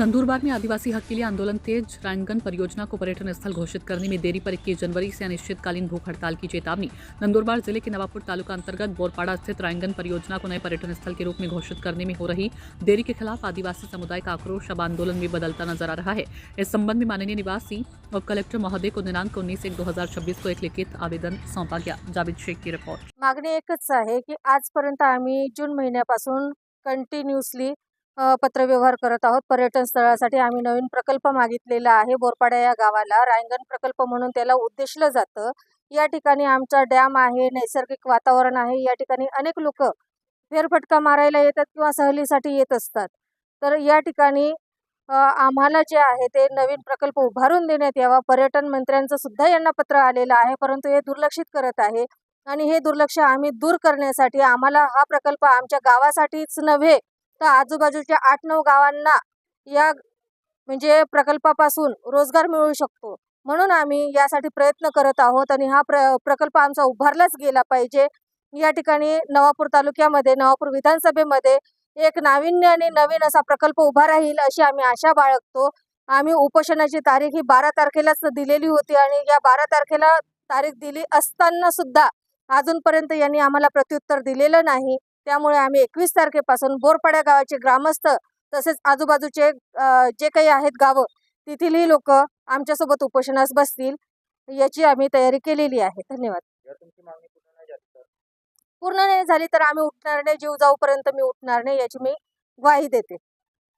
नंदुरबार में आदिवासी हक के लिए आंदोलन तेज। रायगन परियोजना को पर्यटन स्थल घोषित करने में देरी पर 21 जनवरी से अनिश्चितकालीन भूख हड़ताल की चेतावनी। नंदुरबार जिले के नवापुर तालुका अंतर्गत बोरपाड़ा स्थित रायगन परियोजना को नए पर्यटन स्थल के रूप में घोषित करने में हो रही देरी के खिलाफ आदिवासी समुदाय का आक्रोश अब आंदोलन में बदलता नजर आ रहा है। इस संबंध में माननीय निवासी और कलेक्टर महोदय को दिनांक 19/1/2026 को एक लिखित आवेदन सौंपा गया। जावेद शेख की रिपोर्ट। मागणी एकच आहे की आजपर्यंत आम्ही जून महिन्यापासून कंटिन्युअसली पत्रव्यवहार करत आहोत। पर्यटन स्थळासाठी आम्ही नवीन प्रकल्प मागितलेला आहे। बोरपाडा या गावाला रायगन प्रकल्प म्हणून त्याला उद्देशलं जातं। या ठिकाणी आमचा डॅम आहे, नैसर्गिक वातावरण आहे। या ठिकाणी अनेक लोक फेरफटका मारायला येतात किंवा सहलीसाठी येत असतात। तर या ठिकाणी आम्हाला जे आहे ते नवीन प्रकल्प उभारून देण्यात यावा। पर्यटन मंत्र्यांचं सुद्धा यांना पत्र आलेलं आहे, परंतु हे दुर्लक्षित करत आहे आणि हे दुर्लक्ष आम्ही दूर करण्यासाठी आम्हाला हा प्रकल्प आमच्या गावासाठीच नव्हे तर आजूबाजूच्या 8-9 गावांना या म्हणजे प्रकल्पापासून रोजगार मिळू शकतो, म्हणून आम्ही यासाठी प्रयत्न करत आहोत आणि हा प्रकल्प आमचा उभारलाच गेला पाहिजे। या ठिकाणी नवापूर तालुक्यामध्ये नवापूर विधानसभेमध्ये एक नाविन्य आणि नवीन असा प्रकल्प उभा राहील अशी आम्ही आशा बाळगतो। आम्ही उपोषणाची तारीख ही 12 तारखेलाच दिलेली होती आणि या 12 तारखेला तारीख दिली असताना सुद्धा अजूनपर्यंत यांनी आम्हाला प्रत्युत्तर दिलेलं नाही। त्यामुळे आम्ही 21 तारखेपासून बोरपाडा गावाचे ग्रामस्थ तसेच आजूबाजूचे जे काही आहेत गावं तिथीलही लोक आमच्यासोबत उपोषणास बसतील याची आम्ही तयारी केलेली आहे। धन्यवाद। पूर्ण नाही झाली तर आम्ही उठणार नाही, जीव जाऊपर्यंत मी उठणार नाही याची मी ग्वाही देते।